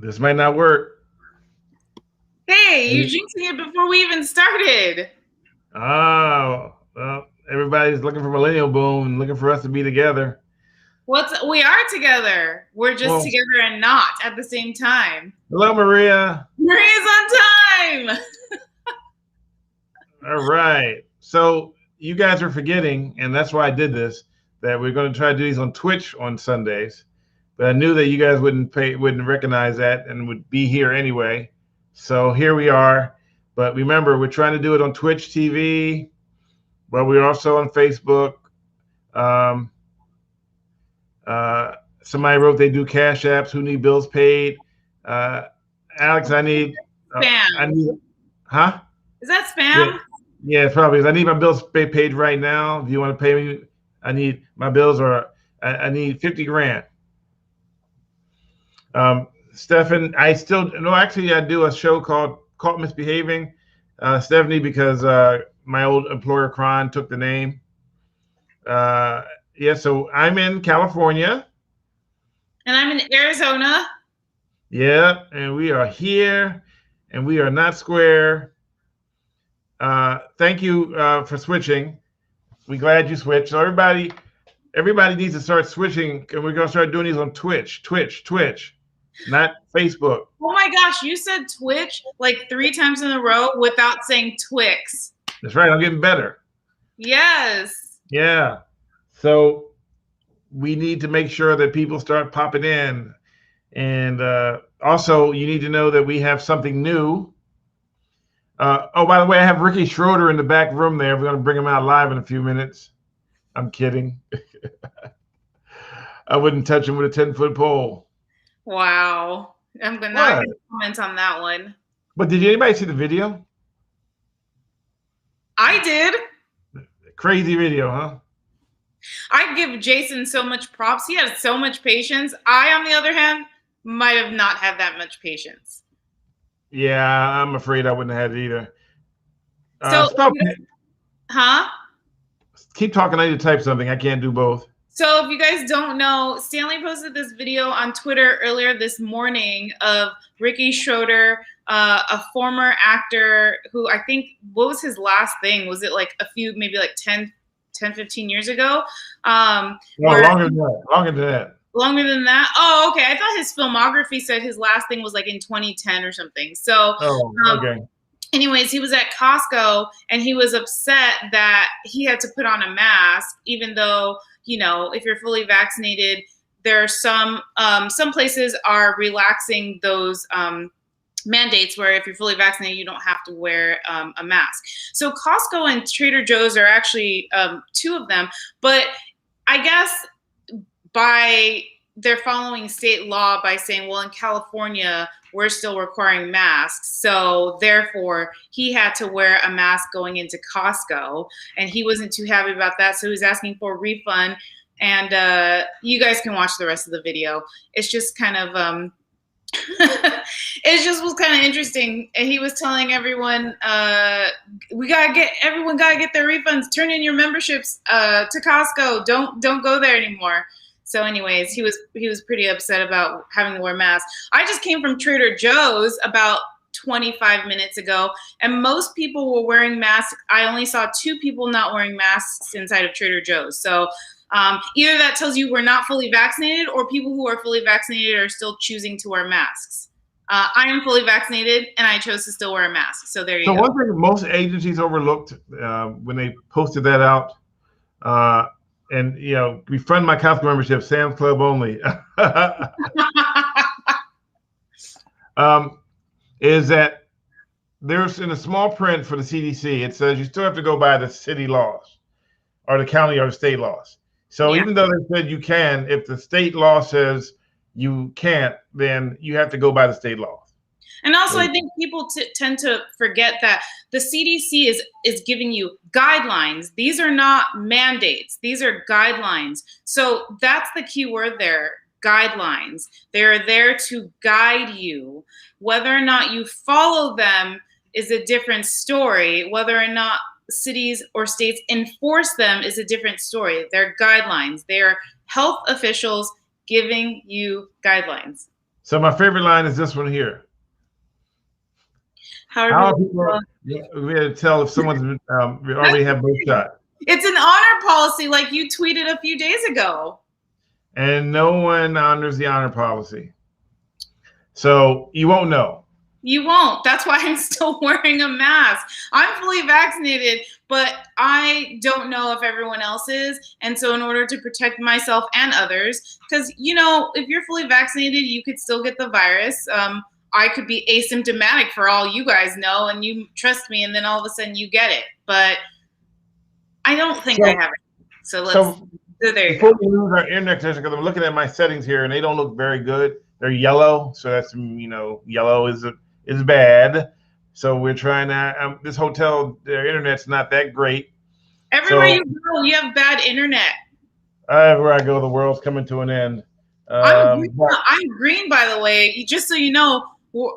This might not work. Hey, you jinxing it before we even started. Oh, well, everybody's looking for Millennial Boom and looking for us to be together. We are together. We're just Well, together and not at the same time. hello, Maria. Maria's on time. All right. So you guys are forgetting, and that's why I did this, that we're going to try to do these on Twitch on Sundays. But I knew that you guys wouldn't recognize that and would be here anyway. So here we are. But remember, we're trying to do it on Twitch TV, but we're also on Facebook. Um, Somebody wrote they do cash apps. Who need bills paid? Uh, Alex, I Spam. need, huh? Is that Yeah, spam? yeah, probably. I need my bills paid right now. If you want to pay me, I need my bills are. I need 50 grand. Stefan, I still no. Actually, I do a show called Caught Misbehaving. Stephanie, because my old employer Kron took the name. Uh, yeah, so I'm in California. And I'm in Arizona. Yeah, and we are here, and we are not square. Thank you for switching. We're glad you switched. So everybody needs to start switching, and we're gonna start doing these on Twitch, not Facebook. Oh my gosh, you said Twitch like 3 times in a row without saying Twix. That's right. I'm getting better. Yes. Yeah. So we need to make sure that people start popping in, and also you need to know that we have something new. Oh, by the way, I have Ricky Schroeder in the back room there. We're going to bring him out live in a few minutes. I'm kidding. I wouldn't touch him with a 10-foot pole. Wow. I'm not going to comment on that one. But did anybody see the video? I did. Crazy video, huh? I give Jason so much props. He has so much patience. I, on the other hand, might have not had that much patience. Yeah, I'm afraid I wouldn't have had it either. Huh? Keep talking. I need to type something. I can't do both. So if you guys don't know, Stanley posted this video on Twitter earlier this morning of Ricky Schroeder, a former actor who I think, what was his last thing? Was it like maybe like 10, 15 years ago? No, longer than that. Longer than that? Oh, okay. I thought his filmography said his last thing was like in 2010 or something. So, okay. Anyways, he was at Costco and he was upset that he had to put on a mask, even though, if you're fully vaccinated, there are some places are relaxing those mandates where if you're fully vaccinated, you don't have to wear a mask. So Costco and Trader Joe's are actually 2 of them, but I guess they're following state law by saying, well, in California, we're still requiring masks. So therefore, he had to wear a mask going into Costco, and he wasn't too happy about that. So he was asking for a refund. And you guys can watch the rest of the video. It's just kind of, it just was kind of interesting. And he was telling everyone, everyone gotta get their refunds. Turn in your memberships to Costco. Don't go there anymore. So anyways, he was pretty upset about having to wear masks. I just came from Trader Joe's about 25 minutes ago, and most people were wearing masks. I only saw 2 people not wearing masks inside of Trader Joe's. So either that tells you we're not fully vaccinated, or people who are fully vaccinated are still choosing to wear masks. I am fully vaccinated, and I chose to still wear a mask. So there you go. So one thing most agencies overlooked when they posted that out, and refund my Costco membership, Sam's Club only, is that there's in a small print for the CDC, it says you still have to go by the city laws or the county or the state laws. So even though they said you can, if the state law says you can't, then you have to go by the state law. And also, I think people tend to forget that the CDC is giving you guidelines. These are not mandates. These are guidelines. So that's the key word there, guidelines. They're there to guide you. Whether or not you follow them is a different story. Whether or not cities or states enforce them is a different story. They're guidelines. They're health officials giving you guidelines. So my favorite line is this one here. How How are are people? people? We had to tell if someone's already have both shot, It's an honor policy, like you tweeted a few days ago. and no one honors the honor policy. So you won't know. You won't. That's why I'm still wearing a mask. I'm fully vaccinated, but I don't know if everyone else is. And so in order to protect myself and others, because, you know, if you're fully vaccinated, you could still get the virus. I could be asymptomatic for all you guys know, and you trust me, and then all of a sudden you get it. But I don't think I have it. So there you before go. we lose our internet connection, because I'm looking at my settings here and they don't look very good. They're yellow, so that's, yellow is bad. So we're trying to. This hotel, their internet's not that great. Everywhere you go, you have bad internet. Everywhere I go, the world's coming to an end. I'm green, by the way. Just so you know,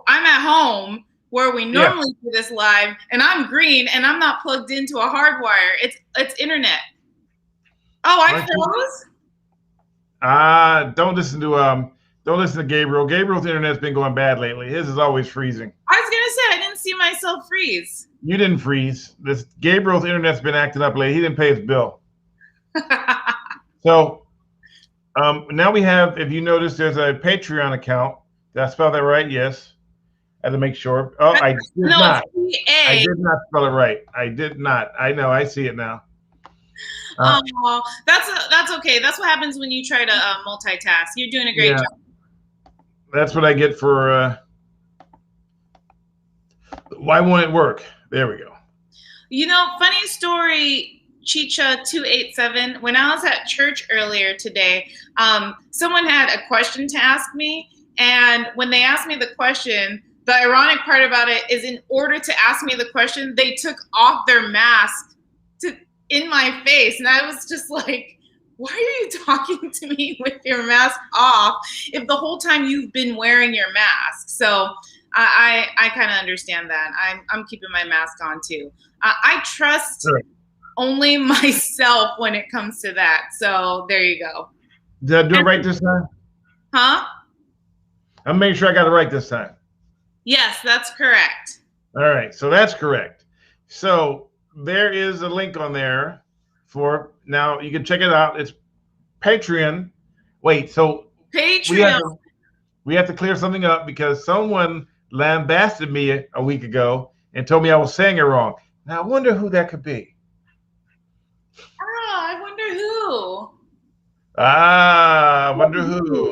I'm at home where we normally do this live, and I'm green, and I'm not plugged into a hard wire. It's internet. Oh, I froze? Don't listen to Gabriel. Gabriel's internet's been going bad lately. His is always freezing. I was gonna say I didn't see myself freeze. You didn't freeze. Gabriel's internet's been acting up lately. He didn't pay his bill. So now we have, if you notice, there's a Patreon account. Did I spell that right? Yes. I had to make sure. Oh, I did not. I did not spell it right. I did not. I know. I see it now. That's okay. That's what happens when you try to multitask. You're doing a great job. That's what I get for. Why won't it work? There we go. You know, funny story, Chicha287. When I was at church earlier today, someone had a question to ask me, and when they asked me the question, the ironic part about it is, in order to ask me the question, they took off their mask in my face, and I was just like, why are you talking to me with your mask off if the whole time you've been wearing your mask? So I kind of understand that. I'm keeping my mask on too. I trust only myself when it comes to that. So there you go. Did I do it right this time? Huh? I'm making sure I got it right this time. Yes, that's correct. All right, so that's correct. So there is a link on there for, now you can check it out. It's Patreon. Wait, so Patreon. We have to clear something up, because someone lambasted me a week ago and told me I was saying it wrong. Now I wonder who that could be. I wonder who. I wonder who.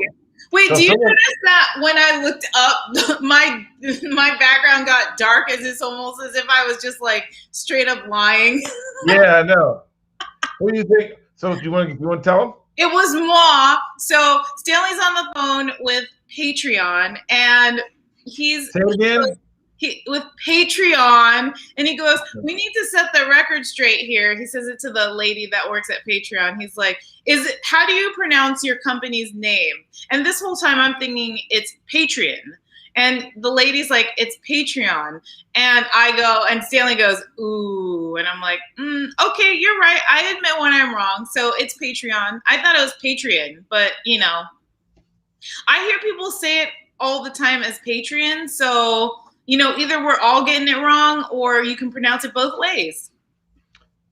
Wait, do you notice that when I looked up, my background got dark, as it's almost as if I was just like straight up lying? Yeah, I know. What do you think? So do you want to tell them? It was moi. So Stanley's on the phone with Patreon, and he's say it again. With Patreon, and he goes, we need to set the record straight here. He says it to the lady that works at Patreon. He's like, how do you pronounce your company's name? And this whole time I'm thinking it's Patreon. And the lady's like, it's Patreon. And I go, and Stanley goes, ooh. And I'm like, okay, you're right. I admit when I'm wrong. So it's Patreon. I thought it was Patreon, but I hear people say it all the time as Patreon. So, either we're all getting it wrong, or you can pronounce it both ways.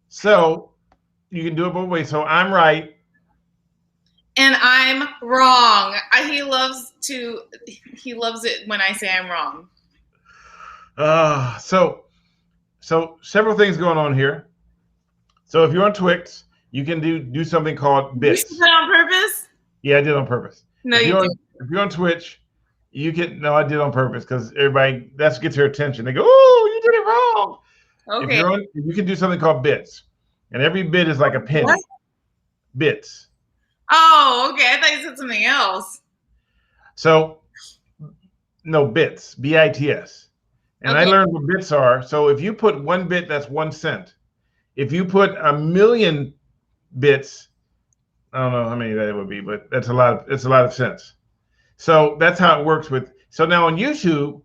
So you can do it both ways. So I'm right. And I'm wrong. He loves it when I say I'm wrong. So several things going on here. So if you're on Twix, you can do something called bits. You did that on purpose? Yeah, I did it on purpose. No, you didn't. If you're on Twitch, I did it on purpose, because everybody, that gets their attention. They go, oh, you did it wrong. Okay. You can do something called bits, and every bit is like a penny. What? Bits. Oh, okay. I thought you said something else. So, no, bits, B-I-T-S. And okay. I learned what bits are. So if you put 1 bit, that's 1 cent. If you put 1,000,000 bits, I don't know how many that would be, but it's a lot of cents. So that's how it works so now on YouTube,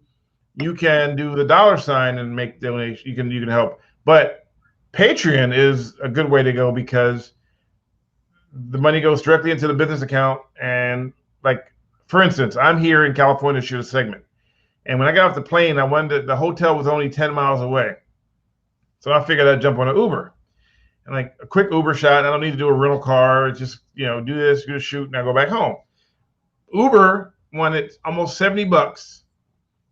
you can do the $ and make donations. You can help. But Patreon is a good way to go, because the money goes directly into the business account, and like for instance, I'm here in California to shoot a segment. And when I got off the plane, the hotel was only 10 miles away. So I figured I'd jump on an Uber. And like a quick Uber shot, I don't need to do a rental car. Just, do this, do a shoot, and I go back home. Uber wanted almost $70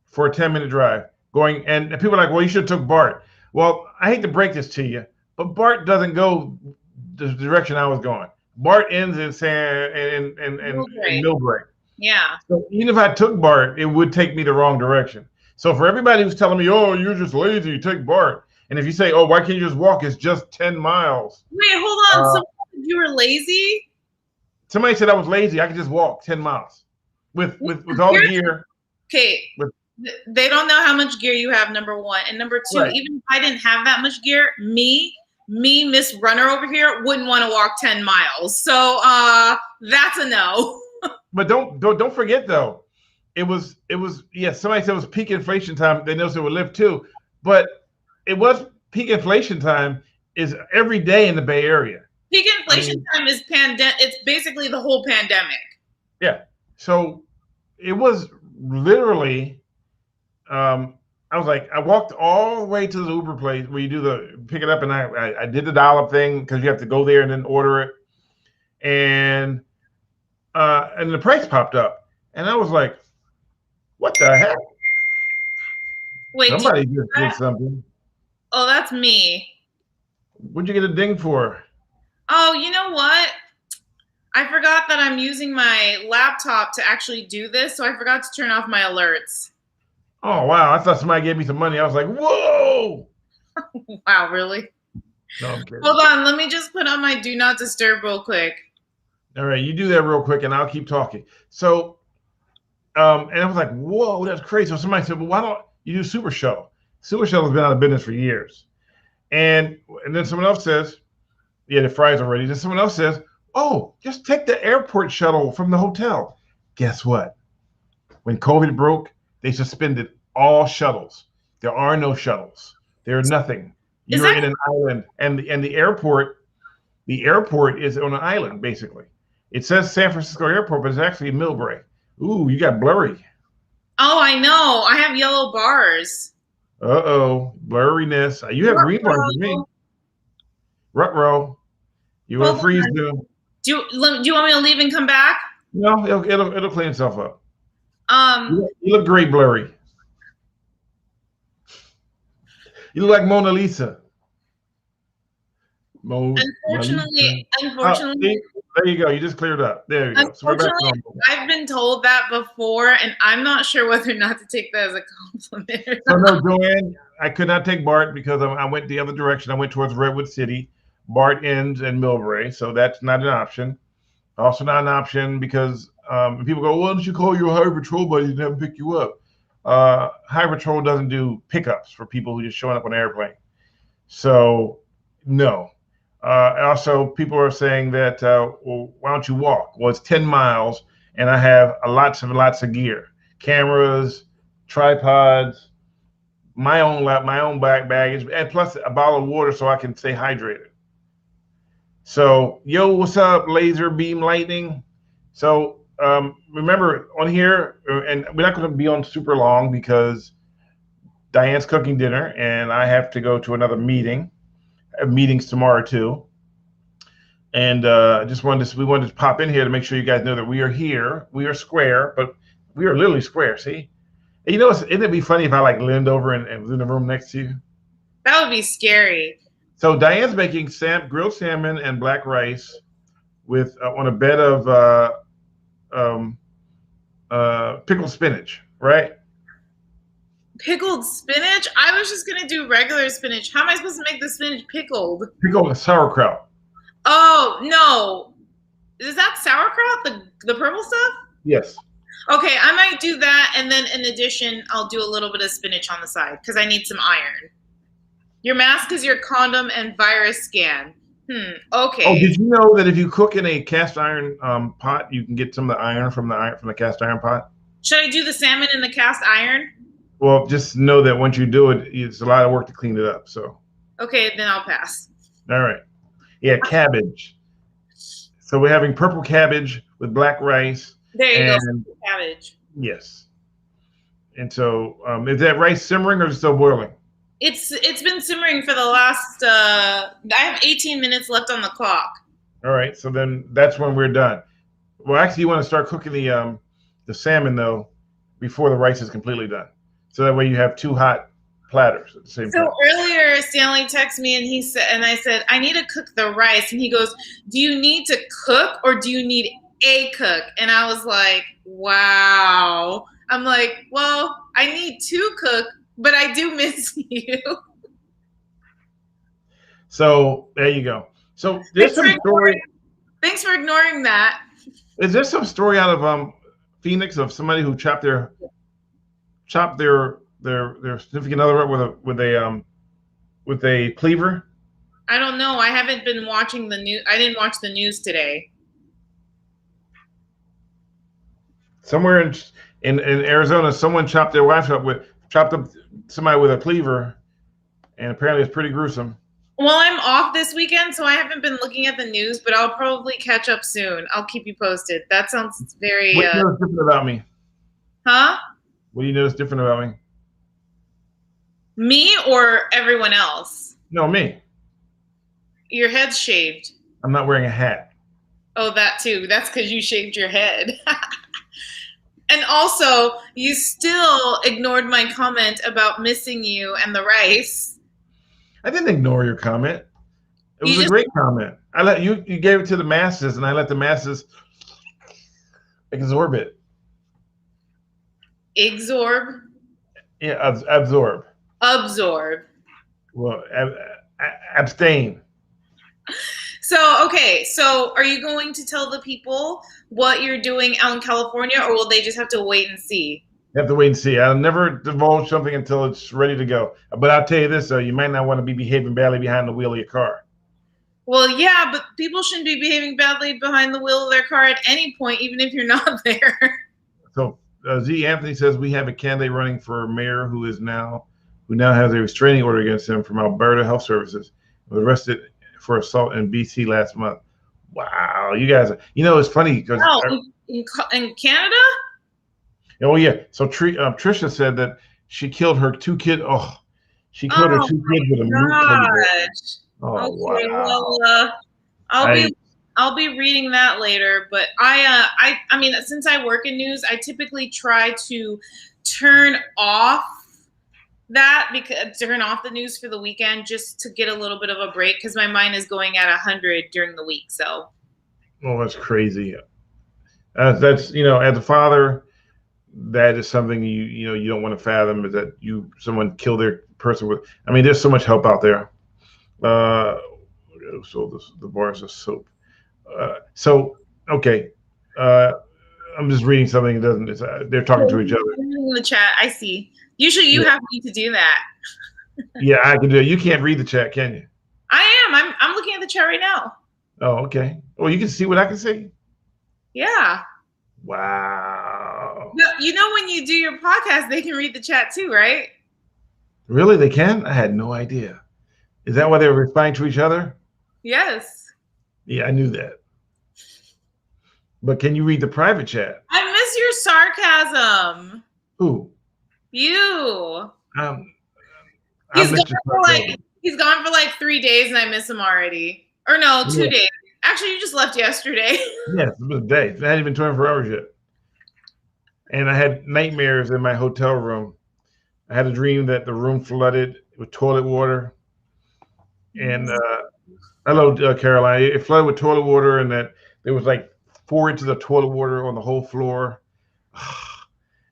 for a 10-minute drive. And people are like, well, you should have took BART. Well, I hate to break this to you, but BART doesn't go the direction I was going. BART ends in Millbrae. Yeah. So even if I took BART, it would take me the wrong direction. So for everybody who's telling me, oh, you're just lazy, you take BART. And if you say, oh, why can't you just walk? It's just 10 miles. Wait, hold on. Someone said you were lazy? Somebody said I was lazy. I could just walk 10 miles with all the gear. Okay. They don't know how much gear you have, number one. And number two, right. Even if I didn't have that much gear, me, Miss Runner over here, wouldn't want to walk 10 miles. So that's a no. But don't forget though, it was somebody said it was peak inflation time. They noticed it would lift too, but it was peak inflation time is every day in the Bay Area. Peak inflation time is pandemic. It's basically the whole pandemic. Yeah. So it was literally. I was like, I walked all the way to the Uber place where you do the pick it up, and I did the dial-up thing because you have to go there and then order it, and the price popped up, and I was like, what the heck? Wait, somebody just did something. Oh, that's me. What'd you get a ding for? Oh, you know what? I forgot that I'm using my laptop to actually do this, so I forgot to turn off my alerts. Oh, wow. I thought somebody gave me some money. I was like, whoa. Wow, really? No, I'm kidding. Hold on. Let me just put on my do not disturb real quick. All right. You do that real quick, and I'll keep talking. So, and I was like, whoa, that's crazy. So somebody said, well, why don't you do Super Show? Super Show has been out of business for years. And then someone else says, yeah, the fries are ready. Then someone else says, oh, just take the airport shuttle from the hotel. Guess what? When COVID broke, they suspended all shuttles. There are no shuttles. There's nothing. You're in an island, and the airport is on an island basically. It says San Francisco Airport, but it's actually Millbrae. Ooh, you got blurry. Oh, I know. I have yellow bars. Uh-oh, blurriness. You have green bars for me. Ruh-roh. You want to freeze them? Do you want me to leave and come back? No, it'll clean itself up. You look great, blurry. You look like Mona Lisa. Unfortunately, there you go. You just cleared up. There you go. So unfortunately, I've been told that before, and I'm not sure whether or not to take that as a compliment. So no, Joanne, I could not take BART because I went the other direction. I went towards Redwood City. BART ends in Millbrae, so that's not an option. Also not an option because people go, why don't you call your Highway Patrol buddies and have them pick you up? Highway Patrol doesn't do pickups for people who just showing up on an airplane. So no. Also, people are saying that, well, why don't you walk? Well, it's 10 miles, and I have lots of gear, cameras, tripods, my own baggage, and plus a bottle of water so I can stay hydrated. So, yo, what's up, Laser Beam Lightning? So, remember on here, and we're not going to be on super long because Diane's cooking dinner, and I have to go to another meeting. I have meetings tomorrow too. And we wanted to pop in here to make sure you guys know that we are here. We are square, but we are literally square. See, and isn't it be funny if I like leaned over and was in the room next to you? That would be scary. So Diane's making grilled salmon and black rice with on a bed of pickled spinach, right? Pickled spinach? I was just gonna do regular spinach. How am I supposed to make the spinach pickled? Pickled sauerkraut. Oh no. Is that sauerkraut? The purple stuff? Yes. Okay, I might do that, and then in addition, I'll do a little bit of spinach on the side because I need some iron. Your mask is your condom and virus scan. Okay. Oh, did you know that if you cook in a cast iron pot, you can get some of the iron from the cast iron pot? Should I do the salmon in the cast iron? Well, just know that once you do it, it's a lot of work to clean it up. So. Okay, then I'll pass. All right. Yeah, cabbage. So we're having purple cabbage with black rice, There you And go. Cabbage. yes. And so, is that rice simmering or is it still boiling? It's been simmering for the last. I have 18 minutes left on the clock. All right. So then that's when we're done. Well, actually, you want to start cooking the salmon though before the rice is completely done. So that way you have two hot platters at the same time. So earlier, Stanley texted me and he said, and I said, I need to cook the rice. And he goes, do you need to cook or do you need a cook? And I was like, wow. I'm like, well, I need to cook, but I do miss you. So there you go. So there's some story. Thanks for ignoring that. Is there some story out of Phoenix of somebody who chopped their significant other up with a cleaver? I don't know. I haven't been watching the news. I didn't watch the news today. Somewhere in Arizona, someone chopped their wife up somebody with a cleaver, and apparently it's pretty gruesome. Well, I'm off this weekend, so I haven't been looking at the news, but I'll probably catch up soon. I'll keep you posted. That sounds very. What do you notice different about me? Huh? What do you notice different about me? Me or everyone else? No, me. Your head's shaved. I'm not wearing a hat. Oh, that too. That's because you shaved your head. And also, you still ignored my comment about missing you and the rice. I didn't ignore your comment. It was a great comment. I let you gave it to the masses, and I let the masses absorb it. Absorb? Yeah, absorb. Absorb. Well, abstain. So, okay. So, are you going to tell the people what you're doing out in California, or will they just have to wait and see? You have to wait and see. I'll never divulge something until it's ready to go. But I'll tell you this, though. You might not want to be behaving badly behind the wheel of your car. Well, yeah, but people shouldn't be behaving badly behind the wheel of their car at any point, even if you're not there. So, Z. Anthony says we have a candidate running for mayor who now has a restraining order against him from Alberta Health Services. He was arrested for assault in BC last month. Wow, you guys, it's funny because in Canada. Oh yeah, so Trisha said that she killed her two kids. Oh, she killed her two kids with a meat. Oh okay, wow. Well, I'll be reading that later. But I mean, since I work in news, I typically try to turn off the news for the weekend just to get a little bit of a break because my mind is going at 100 during the week. So. Oh, that's crazy. That's as a father, that is something you don't want to fathom, is that someone killed their person with. I mean, there's so much help out there. So the bars of soap. So okay, I'm just reading something. They're talking to each other in the chat. I see. Usually, you have me to do that. Yeah, I can do it. You can't read the chat, can you? I am. I'm looking at the chat right now. Oh, okay. Well, you can see what I can see. Yeah. Wow. When you do your podcast, they can read the chat too, right? Really? They can? I had no idea. Is that why they were responding to each other? Yes. Yeah, I knew that. But can you read the private chat? I miss your sarcasm. Who? You. He's gone for like 3 days and I miss him already. Or no, 2 days. Actually, you just left yesterday. Yes, it was a day. It hadn't even 24 hours yet. And I had nightmares in my hotel room. I had a dream that the room flooded with toilet water. And hello, Caroline. It flooded with toilet water, and that there was like 4 inches of toilet water on the whole floor.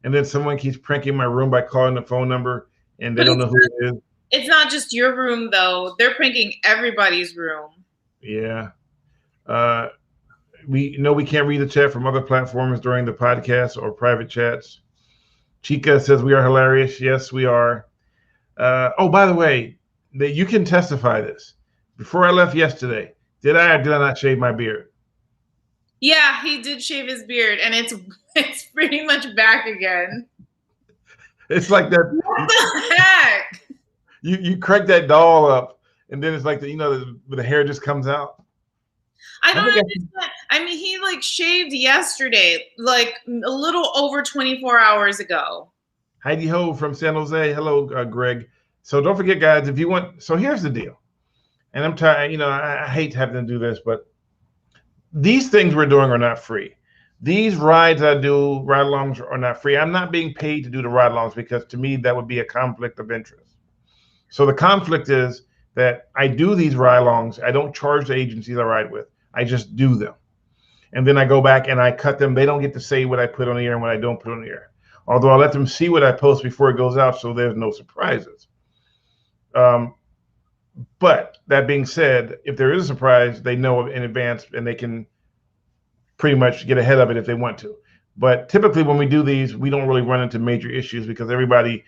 And then someone keeps pranking my room by calling the phone number, and they don't know who it is. It's not just your room, though. They're pranking everybody's room. Yeah. We can't read the chat from other platforms during the podcast or private chats. Chica says we are hilarious. Yes, we are. Oh, by the way, you can testify this. Before I left yesterday, did I or did I not shave my beard? Yeah, he did shave his beard, and it's pretty much back again. It's like that. What the heck? You crank that doll up, and then it's like the hair just comes out. I don't understand. I mean, he like shaved yesterday, like a little over 24 hours ago. Heidi Ho from San Jose. Hello, Greg. So don't forget, guys, if you want, so here's the deal. And I'm tired, I hate having to do this, but these things we're doing are not free. These rides I do, ride alongs, are not free. I'm not being paid to do the ride alongs because to me, that would be a conflict of interest. So the conflict is that I do these ride alongs. I don't charge the agencies I ride with. I just do them. And then I go back and I cut them. They don't get to say what I put on the air and what I don't put on the air. Although I let them see what I post before it goes out, so there's no surprises. But that being said, if there is a surprise, they know in advance and they can pretty much get ahead of it if they want to. But typically when we do these, we don't really run into major issues because everybody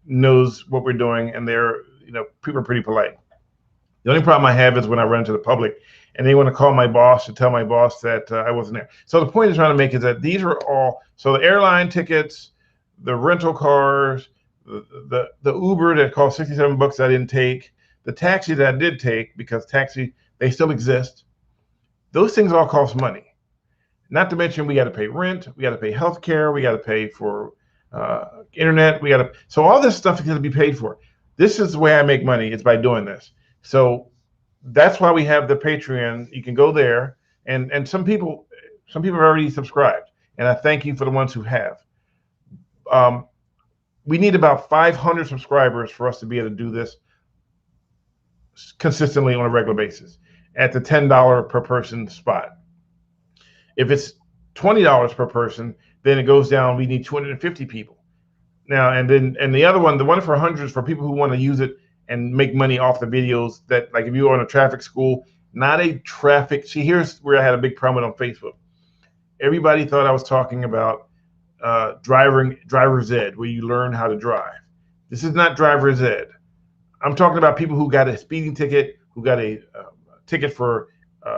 knows what we're doing and people are pretty polite. The only problem I have is when I run into the public and they want to call my boss to tell my boss that I wasn't there. So the point I'm trying to make is that these are all, so the airline tickets, the rental cars, the Uber that cost $67 I didn't take, the taxi that I did take because taxi, they still exist. Those things all cost money. Not to mention we got to pay rent, we got to pay healthcare, we got to pay for internet, so all this stuff is going to be paid for. This is the way I make money, it's by doing this. So that's why we have the Patreon. You can go there, and some people have already subscribed, and I thank you for the ones who have. We need about 500 subscribers for us to be able to do this consistently on a regular basis at the $10 per person spot. If it's $20 per person, then it goes down. We need 250 people now, and the other one, the one for 100 is for people who want to use it and make money off the videos. That, like, if you are in a traffic school, not a traffic. See, here's where I had a big problem on Facebook. Everybody thought I was talking about driver's ed, where you learn how to drive. This is not driver's ed. I'm talking about people who got a speeding ticket, who got a ticket for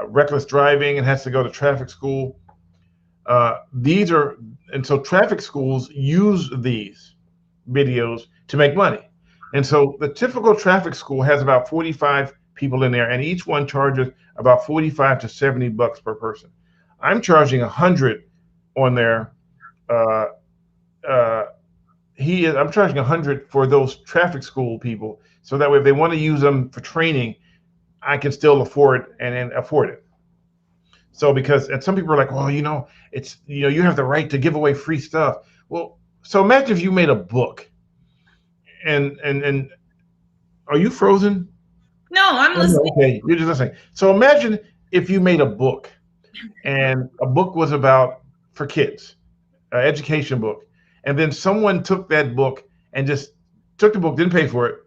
reckless driving and has to go to traffic school. So traffic schools use these videos to make money. And so the typical traffic school has about 45 people in there, and each one charges about 45 to $70 per person. I'm charging 100 on there. I'm charging 100 for those traffic school people, so that way if they want to use them for training, I can still afford it. So and some people are like, well, it's you have the right to give away free stuff. Well, so imagine if you made a book, and are you frozen? No, I'm listening. Okay, you're just listening. So imagine if you made a book, and a book was for kids, an education book, and then someone took that book and just took the book, didn't pay for it,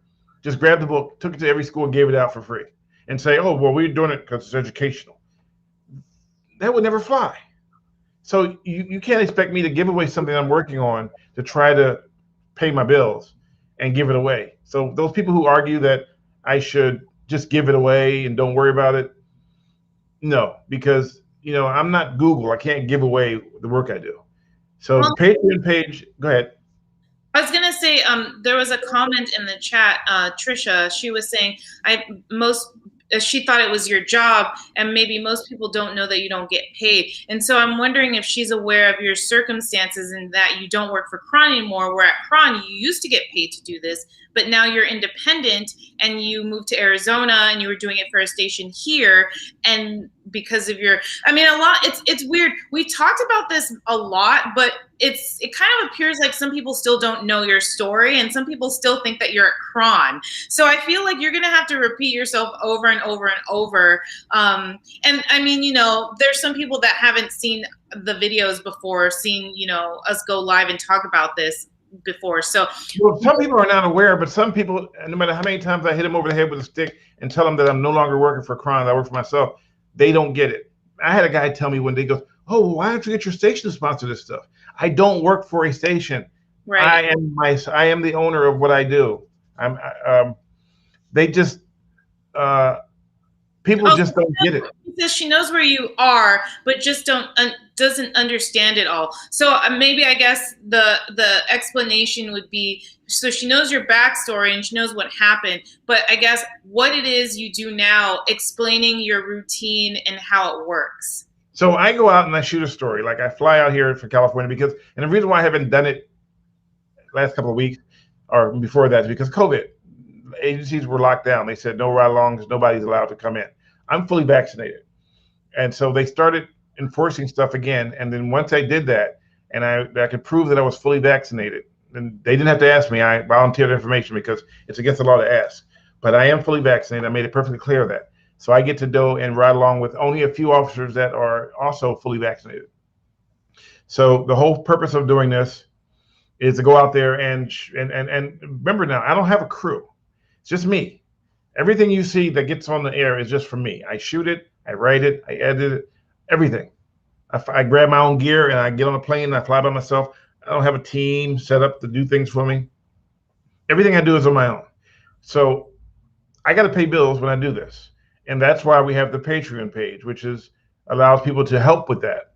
just grabbed the book, took it to every school and gave it out for free, and say, oh, well, we're doing it because it's educational. That would never fly. So you can't expect me to give away something I'm working on to try to pay my bills and give it away. So those people who argue that I should just give it away and don't worry about it, no, because I'm not Google. I can't give away the work I do. So the Patreon page, go ahead. I was gonna say, there was a comment in the chat, Trisha. She was saying, she thought it was your job, and maybe most people don't know that you don't get paid. And so I'm wondering if she's aware of your circumstances and that you don't work for Kron anymore, where at Kron you used to get paid to do this, but now you're independent and you moved to Arizona and you were doing it for a station here. And because of it's weird. We talked about this a lot, but it kind of appears like some people still don't know your story and some people still think that you're at Kron. So I feel like you're going to have to repeat yourself over and over and over. And I mean, there's some people that haven't seen the videos before, seen, us go live and talk about this before. So some people are not aware, but some people, no matter how many times I hit them over the head with a stick and tell them that I'm no longer working for Kron, I work for myself, they don't get it. I had a guy tell me one day, he goes, oh, why don't you get your station to sponsor this stuff? I don't work for a station. Right. I am the owner of what I do. They just People Oh, just don't get it. she says she knows where you are, but just doesn't understand it all. So maybe I guess the explanation would be, so she knows your backstory and she knows what happened, but I guess what it is you do now, explaining your routine and how it works. So I go out and I shoot a story. Like I fly out here from California because, and the reason why I haven't done it last couple of weeks or before that is because COVID. Agencies were locked down. They said no ride-alongs, nobody's allowed to come in. I'm fully vaccinated. And so they started enforcing stuff again. And then once I did that, and I could prove that I was fully vaccinated, and they didn't have to ask me. I volunteered information because it's against the law to ask. But I am fully vaccinated. I made it perfectly clear that. So I get to go and ride along with only a few officers that are also fully vaccinated. So the whole purpose of doing this is to go out there and remember now, I don't have a crew. It's just me. Everything you see that gets on the air is just for me. I shoot it, I write it, I edit it, everything. I grab my own gear and I get on a plane and I fly by myself. I don't have a team set up to do things for me. Everything I do is on my own. So I got to pay bills when I do this. And that's why we have the Patreon page, which allows people to help with that.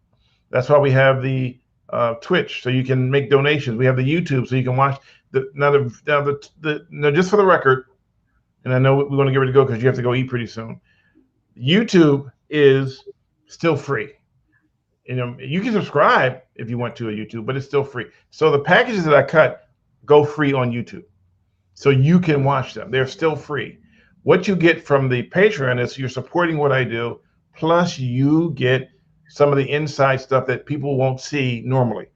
That's why we have the Twitch, so you can make donations. We have the YouTube, so you can watch now just for the record, and I know we want to get ready to go because you have to go eat pretty soon. YouTube is still free. You know, you can subscribe if you want to YouTube, but it's still free. So the packages that I cut go free on YouTube, so you can watch them. They're still free. What you get from the Patreon is you're supporting what I do, plus you get some of the inside stuff that people won't see normally.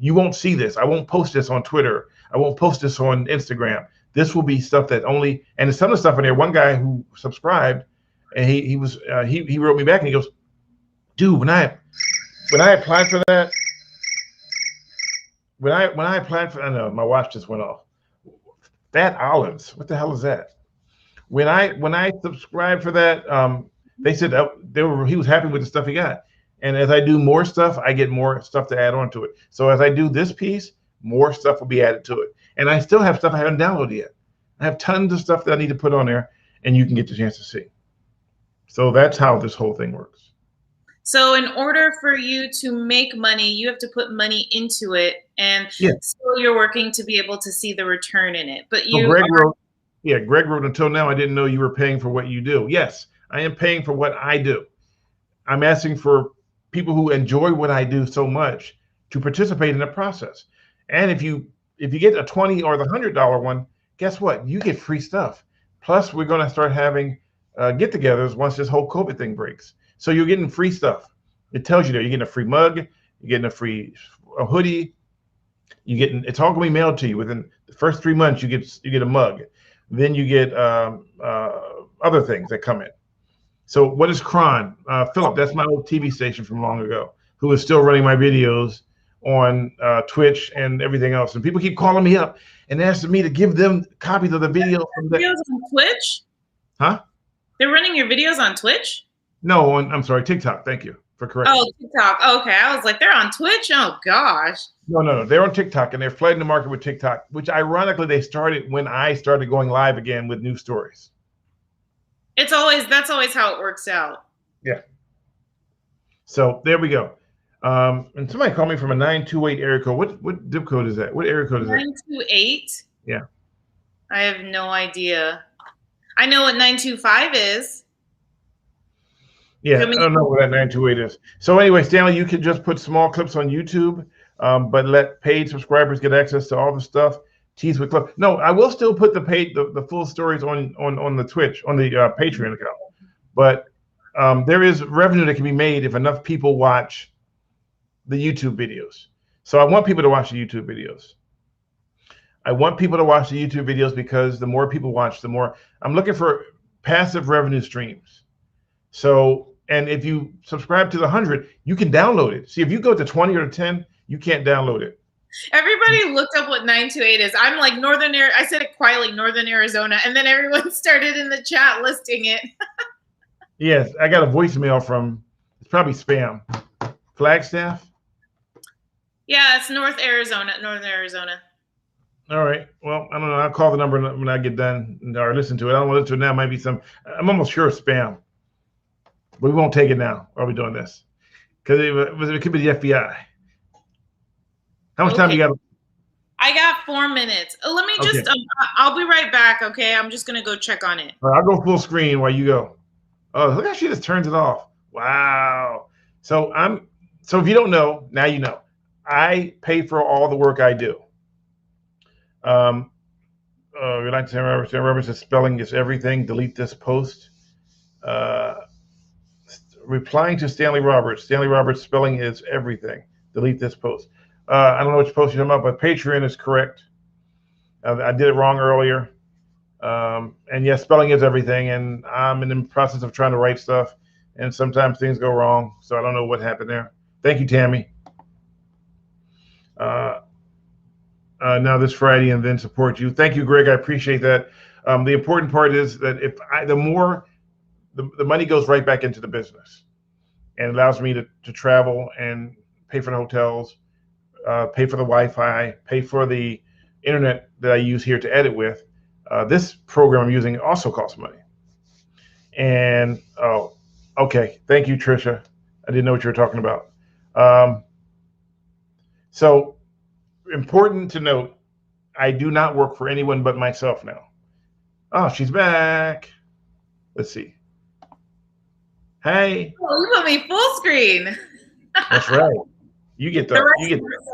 You won't see this. I won't post this on Twitter. I won't post this on Instagram. This will be stuff that only, and some of the stuff in there, one guy who subscribed, and he wrote me back and he goes, dude, when I applied for that, when I applied for, I know my watch just went off. Fat Olives, what the hell is that? When I subscribed for that, they said he was happy with the stuff he got. And as I do more stuff, I get more stuff to add on to it. So as I do this piece, more stuff will be added to it. And I still have stuff I haven't downloaded yet. I have tons of stuff that I need to put on there, and you can get the chance to see. So that's how this whole thing works. So in order for you to make money, you have to put money into it, and still you're working to be able to see the return in it. But Greg wrote, until now, I didn't know you were paying for what you do. Yes, I am paying for what I do. I'm asking for people who enjoy what I do so much to participate in the process. And if you get a $20 or the $100 one, guess what? You get free stuff. Plus, we're going to start having get-togethers once this whole COVID thing breaks. So you're getting free stuff. It tells you there. You're getting a free mug. You're getting a free hoodie. It's all going to be mailed to you within the first 3 months. You get a mug. Then you get other things that come in. So what is Kron? Philip, that's my old TV station from long ago, who is still running my videos on Twitch and everything else. And people keep calling me up and asking me to give them copies of the video. Videos on Twitch? Huh? They're running your videos on Twitch? No, I'm sorry, TikTok. Thank you for correcting. Oh, TikTok. Okay, I was like, they're on Twitch? Oh, gosh. No. They're on TikTok, and they're flooding the market with TikTok, which ironically they started when I started going live again with new stories. That's always how it works out. Yeah. So there we go. And somebody called me from a 928 area code. What zip code is that? What area code is that? 928? Yeah. I have no idea. I know what 925 is. Yeah, I don't know what that 928 is. So anyway, Stanley, you can just put small clips on YouTube, but let paid subscribers get access to all the stuff. Tease with Club. No, I will still put the full stories on the Twitch, on the Patreon account. But there is revenue that can be made if enough people watch the YouTube videos. So I want people to watch the YouTube videos. I want people to watch the YouTube videos because the more people watch, the more I'm looking for passive revenue streams. So, and if you subscribe to the 100, you can download it. See, if you go to 20 or 10, you can't download it. Everybody looked up what 928 is. I'm like I said it quietly, Northern Arizona, and then everyone started in the chat listing it. Yes, I got a voicemail from, it's probably spam. Flagstaff? Yeah, it's Northern Arizona. All right. Well, I don't know. I'll call the number when I get done or listen to it. I don't want to listen to it now. It might be I'm almost sure it's spam. But we won't take it now. Are we doing this? Because it could be the FBI. How much time do you got? I got 4 minutes. Let me just, I'll be right back, okay? I'm just going to go check on it. All right, I'll go full screen while you go. Oh, look how she just turns it off. Wow. So if you don't know, now you know. I pay for all the work I do. We like to remember that spelling is everything. Delete this post. Replying to Stanley Roberts. Stanley Roberts, spelling is everything. Delete this post. I don't know which post you're talking about, but Patreon is correct. I did it wrong earlier. And yes, spelling is everything. And I'm in the process of trying to write stuff. And sometimes things go wrong. So I don't know what happened there. Thank you, Tammy. Now this Friday and then support you. Thank you, Greg. I appreciate that. The important part is that the money goes right back into the business and allows me to travel and pay for the hotels, pay for the Wi-Fi, pay for the internet that I use here to edit with. This program I'm using also costs money. And, okay. Thank you, Trisha. I didn't know what you were talking about. So important to note, I do not work for anyone but myself now. Oh, she's back. Let's see. Hey. Oh, you put me full screen. That's right. You get the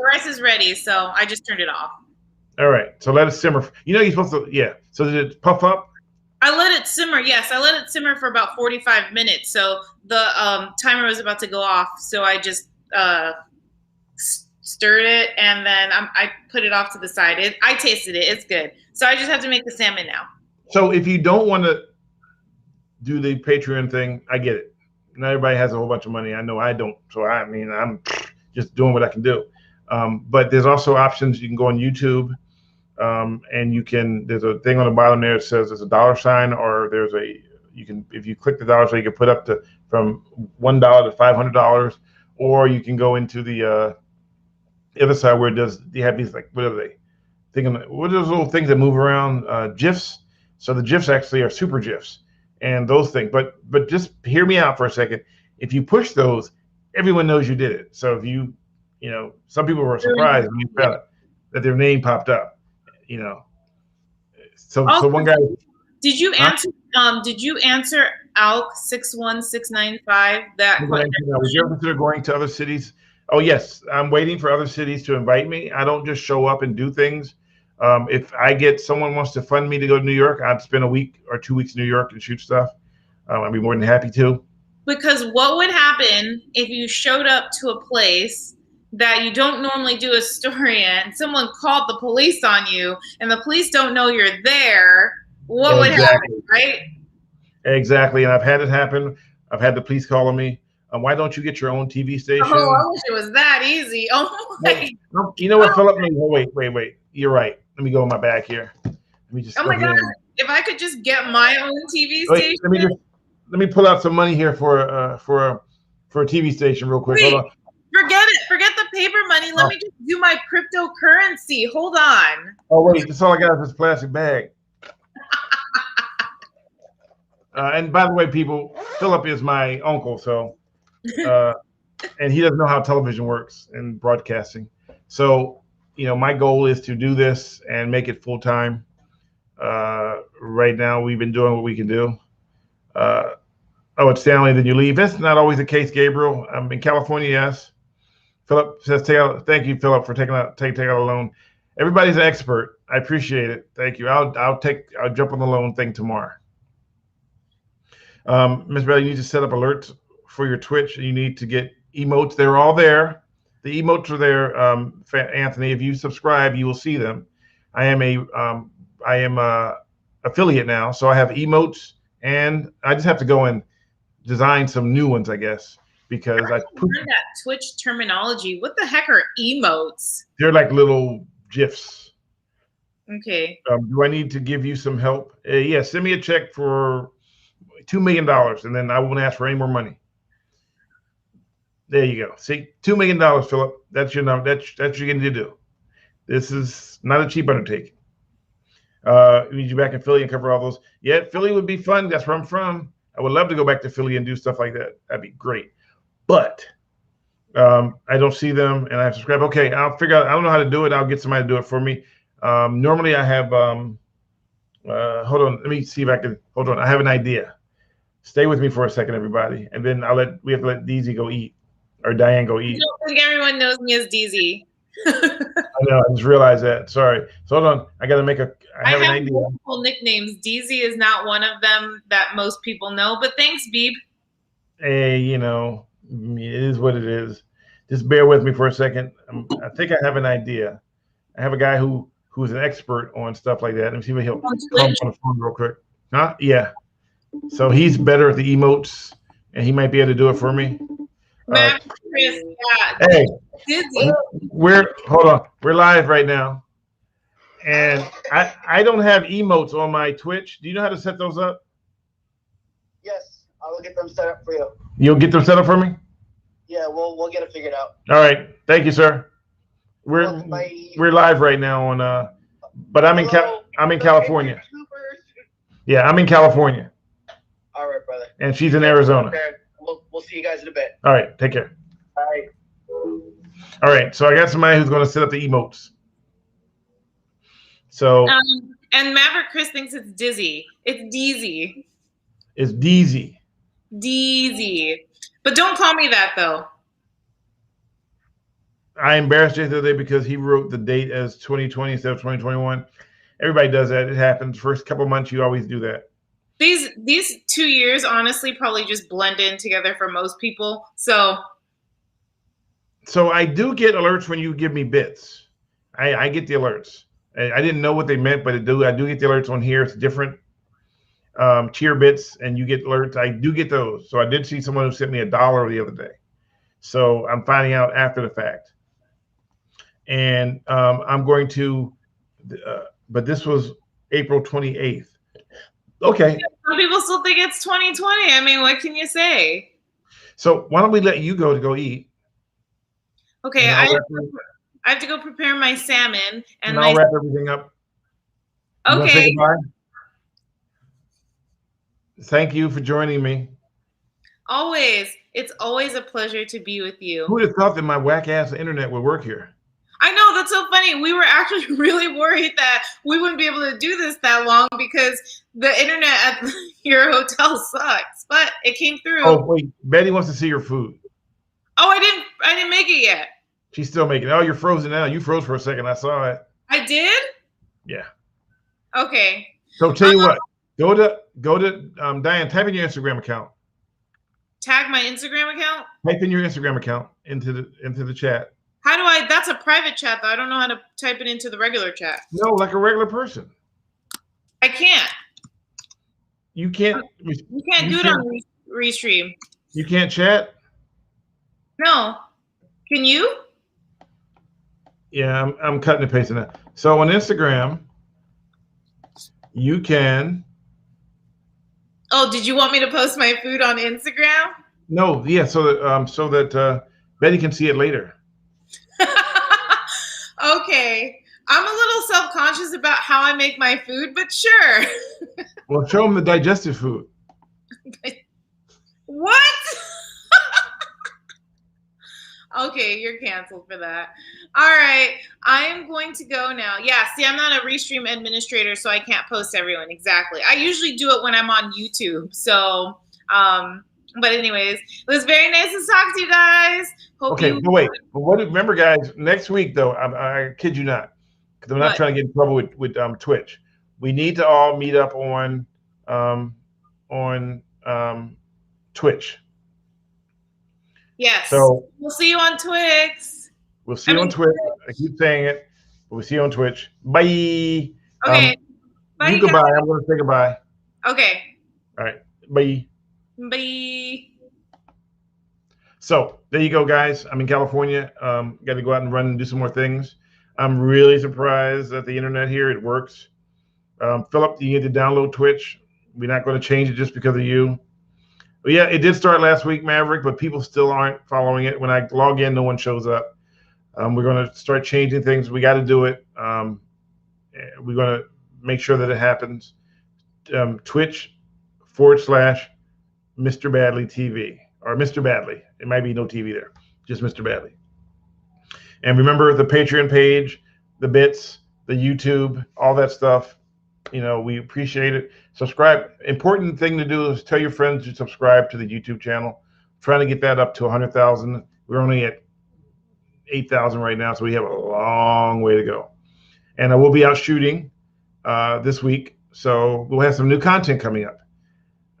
rice is ready, so I just turned it off. All right. So let it simmer. You know you're supposed to, yeah. So did it puff up? I let it simmer. Yes, I let it simmer for about 45 minutes. So the timer was about to go off. So I just stirred it, and then I put it off to the side. I tasted it. It's good. So I just have to make the salmon now. So if you don't want to do the Patreon thing, I get it. Not everybody has a whole bunch of money. I know I don't. So I mean, I'm just doing what I can do. But there's also options. You can go on YouTube, and there's a thing on the bottom there that says there's a $, or if you click the $, you can put up to from $1 to $500, or you can go into the other side where you have these, like, what are they? What are those little things that move around? GIFs. So the GIFs actually are super GIFs and those things. But just hear me out for a second. If you push those, everyone knows you did it. So if some people were surprised when you found that their name popped up. So one guy. Did you answer? Did you answer ALK 61695? That question. Would you ever consider going to other cities? Oh yes, I'm waiting for other cities to invite me. I don't just show up and do things. If I get someone wants to fund me to go to New York, I'd spend a week or 2 weeks in New York and shoot stuff. I'd be more than happy to. Because what would happen if you showed up to a place that you don't normally do a story in, someone called the police on you, and the police don't know you're there? What would happen, right? Exactly, and I've had it happen. I've had the police calling me. Why don't you get your own TV station? Oh, I wish it was that easy. Oh my! You know what, Philip? Wait. You're right. Let me go in my bag here. Let me just. Oh my God! If I could just get my own TV station. Let me pull out some money here for a TV station real quick. Hold on. Forget it. Forget the paper money. Let me just do my cryptocurrency. Hold on. Oh wait, that's all I got is this plastic bag. And by the way, people, Philip is my uncle, so. And he doesn't know how television works and broadcasting. So, my goal is to do this and make it full time. Right now, we've been doing what we can do. It's Stanley, then you leave. That's not always the case, Gabriel. I'm in California, yes. Philip says, thank you, Philip, for taking out a loan. Everybody's an expert. I appreciate it. Thank you. I'll jump on the loan thing tomorrow. Ms. Bell, you need to set up alerts for your Twitch. You need to get emotes. They're all there. The emotes are there. Anthony, if you subscribe, you will see them. I am a affiliate now, so I have emotes, and I just have to go and design some new ones, I guess, because I learned that Twitch terminology. What the heck are emotes? They're like little GIFs. Okay. Do I need to give you some help? Yeah, send me a check for $2 million, and then I won't ask for any more money. There you go. See, $2 million, Philip. That's your number. That's what you're going to do. This is not a cheap undertaking. We need you back in Philly and cover all those. Yeah, Philly would be fun. That's where I'm from. I would love to go back to Philly and do stuff like that. That'd be great. But I don't see them, and I have to subscribe. Okay, I'll figure out. I don't know how to do it. I'll get somebody to do it for me. Normally, I have. Hold on. Let me see if I can. Hold on. I have an idea. Stay with me for a second, everybody, and then we have to let DZ go eat, or Diane go eat. I don't think everyone knows me as DZ. I know. I just realized that. Sorry. So hold on. I got to make a. I have an idea. Multiple nicknames. DZ is not one of them that most people know, but thanks, Beeb. Hey, it is what it is. Just bear with me for a second. I think I have an idea. I have a guy who's an expert on stuff like that. Let me see what he'll call on the phone real quick. Huh? Yeah. So he's better at the emotes, and he might be able to do it for me. Chris, yeah. Hey, hold on. We're live right now, and I don't have emotes on my Twitch. Do you know how to set those up? Yes, I will get them set up for you. You'll get them set up for me? Yeah, we'll get it figured out. All right. Thank you, sir. We're live right now on but I'm in California. Yeah, I'm in California. All right, brother. And she's in Arizona. We'll see you guys in a bit. All right, take care. Bye. All right, so I got somebody who's going to set up the emotes. So and Maverick Chris thinks it's Dizzy. It's Deezy. It's Deezy. Deezy. But don't call me that though. I embarrassed Jay the other day because he wrote the date as 2020 instead of 2021. Everybody does that. It happens. First couple months, you always do that. These 2 years, honestly, probably just blend in together for most people. So I do get alerts when you give me bits. I get the alerts. I didn't know what they meant, but I do get the alerts on here. It's different tier bits, and you get alerts. I do get those. So I did see someone who sent me $1 the other day. So I'm finding out after the fact. And I'm going to, but this was April 28th. Okay. Some people still think it's 2020. I mean, what can you say? So why don't we let you go eat? Okay, I have to go prepare my salmon. And I'll wrap everything up. Okay. Thank you for joining me. Always. It's always a pleasure to be with you. Who would have thought that my whack-ass internet would work here? I know, that's so funny. We were actually really worried that we wouldn't be able to do this that long because the internet at your hotel sucks. But it came through. Oh, wait. Betty wants to see your food. Oh, I didn't make it yet. She's still making it. Oh, you're frozen now. You froze for a second. I saw it. I did? Yeah. Okay. So tell you what. Go to Diane, type in your Instagram account. Tag my Instagram account? Type in your Instagram account into the chat. How do I? That's a private chat, though. I don't know how to type it into the regular chat. No, like a regular person. I can't. You can't. You can't do it on Restream. You can't chat? No. Can you? Yeah, I'm cutting and pasting that. So on Instagram, you can. Oh, did you want me to post my food on Instagram? No, yeah, so that Betty can see it later. Okay. I'm a little self-conscious about how I make my food, but sure. Well, show them the digestive food. What? Okay, you're canceled for that. All right, I am going to go now. Yeah, see, I'm not a Restream administrator, so I can't post everyone. Exactly. I usually do it when I'm on YouTube. So, but anyways, it was very nice to talk to you guys. Okay, but wait. But remember, guys, next week, though, I kid you not, because I'm not trying to get in trouble with Twitch. We need to all meet up on Twitch. Yes. So we'll see you on Twix. We'll see you on Twitch. I keep saying it, but we'll see you on Twitch. Bye. Okay. Bye. You goodbye. I'm going to say goodbye. Okay. All right. Bye. Bye. So there you go, guys. I'm in California. Got to go out and run and do some more things. I'm really surprised at the internet here. It works. Philip, you need to download Twitch. We're not going to change it just because of you. But yeah, it did start last week, Maverick, but people still aren't following it. When I log in, no one shows up. We're going to start changing things. We got to do it. We're going to make sure that it happens. Twitch.com/, Mr. Badley TV or Mr. Badley. It might be no TV there, just Mr. Badley. And remember the Patreon page, the bits, the YouTube, all that stuff. We appreciate it. Subscribe. Important thing to do is tell your friends to subscribe to the YouTube channel. I'm trying to get that up to 100,000. We're only at 8,000 right now, so we have a long way to go. And I will be out shooting this week, so we'll have some new content coming up.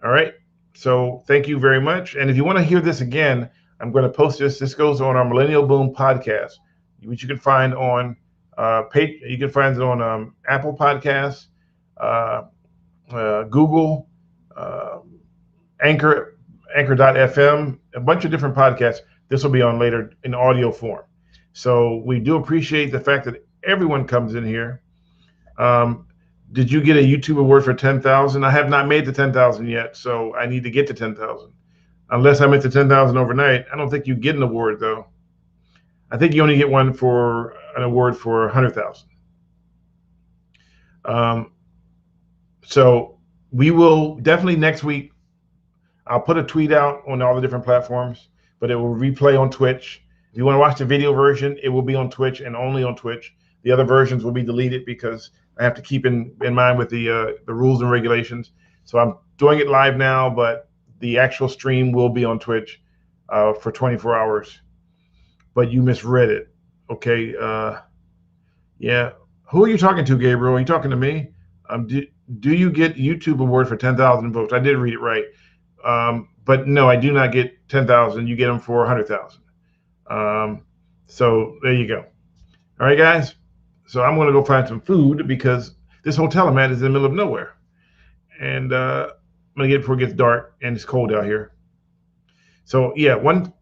All right. So thank you very much. And if you want to hear this again, I'm going to post this. This goes on our Millennial Boom podcast, which you can find on you can find it on Apple Podcasts, Google, Anchor.fm, a bunch of different podcasts. This will be on later in audio form. So we do appreciate the fact that everyone comes in here. Did you get a YouTube award for 10,000? I have not made the 10,000 yet, so I need to get to 10,000. Unless I make the 10,000 overnight, I don't think you get an award though. I think you only get an award for 100,000. So we will definitely next week. I'll put a tweet out on all the different platforms, but it will replay on Twitch. If you want to watch the video version, it will be on Twitch and only on Twitch. The other versions will be deleted because I have to keep in mind with the rules and regulations. So I'm doing it live now, but the actual stream will be on Twitch for 24 hours. But you misread it. Okay. Yeah. Who are you talking to, Gabriel? Are you talking to me? Do you get YouTube award for 10,000 votes? I did read it right. But no, I do not get 10,000. You get them for 100,000. So there you go. All right, guys. So I'm going to go find some food because this hotel I'm at is in the middle of nowhere. And I'm going to get it before it gets dark and it's cold out here. So yeah,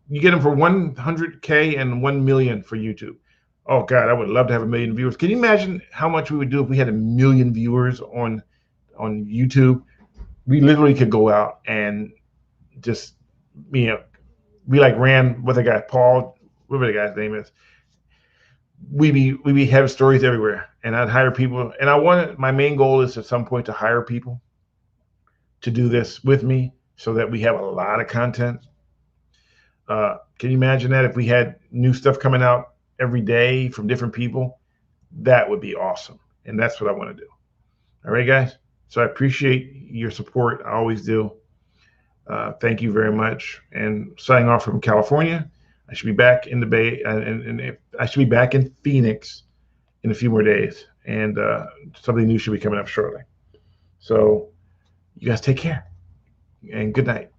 you get them for 100K and 1 million for YouTube. Oh God, I would love to have 1 million viewers. Can you imagine how much we would do if we had 1 million viewers on YouTube? We literally could go out and just, we like ran with a guy, Paul, whatever the guy's name is. We be having stories everywhere, and I'd hire people. And my main goal is at some point to hire people to do this with me so that we have a lot of content. Can you imagine that if we had new stuff coming out every day from different people? That would be awesome. And that's what I want to do. All right, guys. So I appreciate your support. I always do. Thank you very much. And signing off from California. I should be back in the Bay, and I should be back in Phoenix in a few more days. And something new should be coming up shortly. So you guys take care and good night.